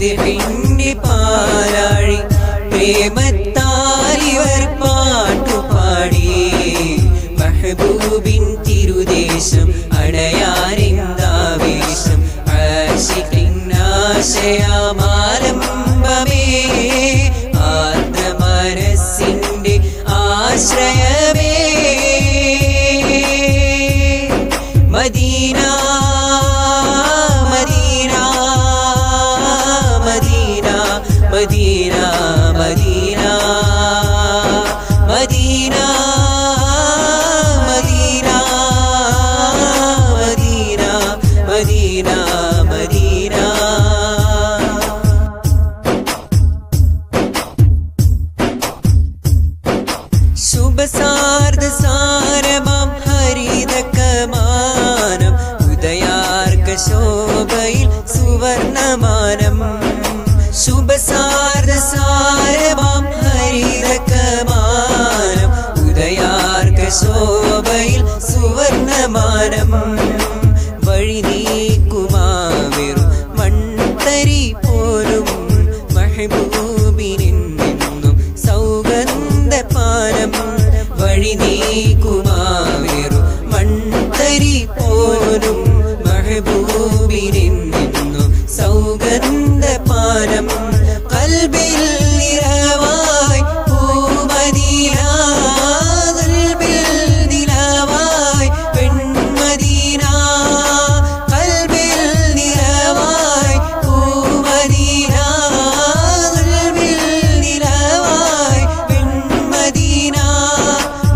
മദ്ഹിന്റെ പാലാഴി പ്രേമത്താലിവർ പാട്ടുപാടി മെഹബൂബിൻ തിരുദേശം അണയാനെന്താവേശം ആശിഖിന്നാശയമാലംബമേ ആർദ്രമനസ്സിന്റെ ആശ്രയമേ Medina Medina Medina Medina Medina Medina Medina Medina Medina ശുഭസാർദ്ധ സാരമാം ഹരിതകമാനം ഉദയാർക്ക ശോഭയിൽ സുവർണമാനം ശുഭസാർദ്ധ സാരമാം ഹരിതകമാനം ഉദയാർക്ക ശോഭയിൽ സുവർണമാനം വഴി നീക്കുമാവെറും മൺതരി പോലും മെഹബൂബിനെന്നും സൗഗന്ധപാനം വഴി നീക്കുമാവെറും മൺതരി പോലും മെഹബൂബിനെന്നും സൗഗന്ധപാനം ഖൽബിൽ നിറവായി പൂമദീന ഖൽബിൽ നിലവായി പെൺമദീന ഖൽബിൽ നിറവായി പൂമദീന ഖൽബിൽ നിലവായി പെൺമദീന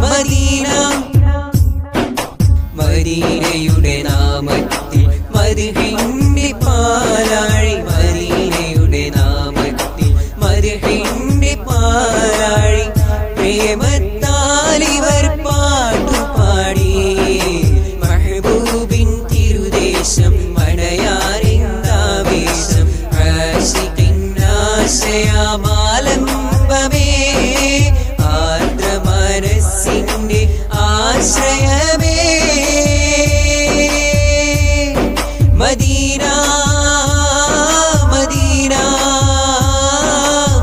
മദീന മദീനയുടെ നാമത്തിൽ മദ്ഹിന്റെ പാലാഴി മദീനയുടെ നാമത്തിൽ മദ്ഹിന്റെ പാലാഴി പ്രേമത്താലിവർ പാട്ടുപാടി മെഹബൂബിൻ തിരുദേശം അണയാനെന്താവേശം ആശിഖിന്നാശയമാലംബമേ ആർദ്രമനസ്സിന്റെ ആശ്രയമേ Medina Medina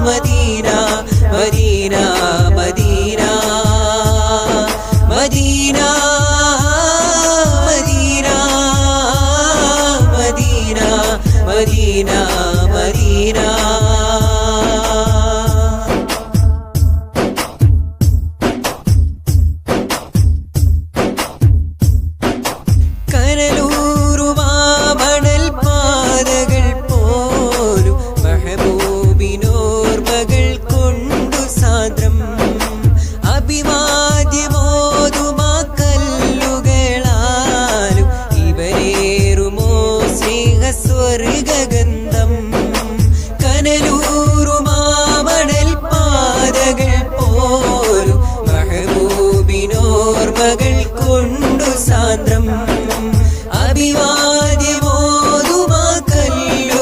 Medina Medina Medina Medina Medina Medina Medina സ്വർഗഗന്ധം കനലൂറുമാമണൽ പാതകൾ പോലും മെഹബൂബിനോർമകൾ കൊണ്ടു സാന്ദ്രം അഭിവാദ്യമോതുമാ കല്ലുകളാലും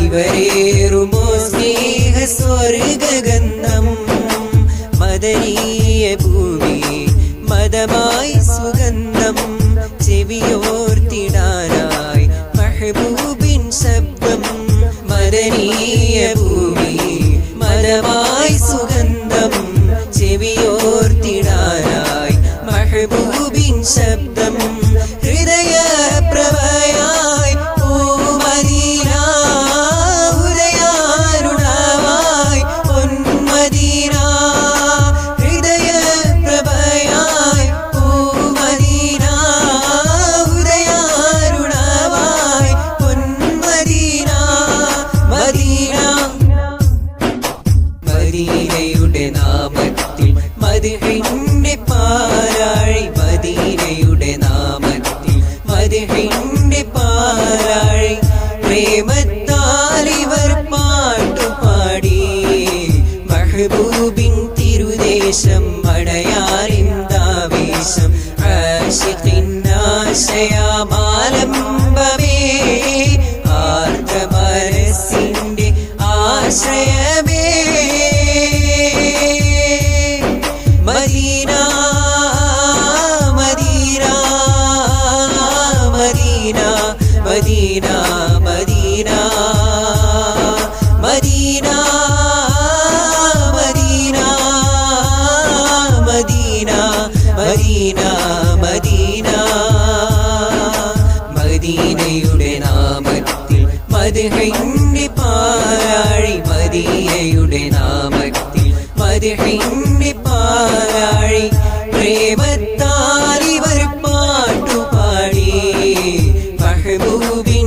ഇവരേറുമോ സ്നേഹ സ്വർഗഗന്ധം മദനീയ ഭൂമി മദമായി സുഗന്ധം ചെവിയോർത്തിടാനായി മെഹബൂബിൻ ശബ്ദം മദനീയ ഭൂമി മദമായി സുഗന്ധം ചെവിയോർത്തിടാനായി മെഹബൂബിൻ ശബ്ദം ഹൃദയ പ്രഭയായി പൂമദീന ഉദയാരുണവായി പൊന്മദീന ഹൃദയ പ്രഭയായി പൂമദീന ഉദയാരുണവായി പൊന്മദീന മദീന മദീനയുടെ നാമത്തിൽ മദ്ഹിന്റെ പാലാഴി മദീനയുടെ നാമത്തിൽ മദ്ഹിന്റെ പാലാഴി പ്രേമത്താലിവർ പാട്ടുപാടി മെഹബൂബിൻ തിരുദേശം അണയാനെന്താവേശം ആശിഖിന്നാശയമാലംബമേ ആർദ്രമനസ്സിന്റെ ആശ്രയമേ Medina Medina Medina Medina Medina നാമത്തിൽ മദ്ഹിന്റെ പാലാഴി മദീനയുടെ നാമത്തിൽ മദ്ഹിന്റെ പാലാഴി പ്രേമത്താൽ ഇവർ പാട്ടുപാടി മെഹബൂബി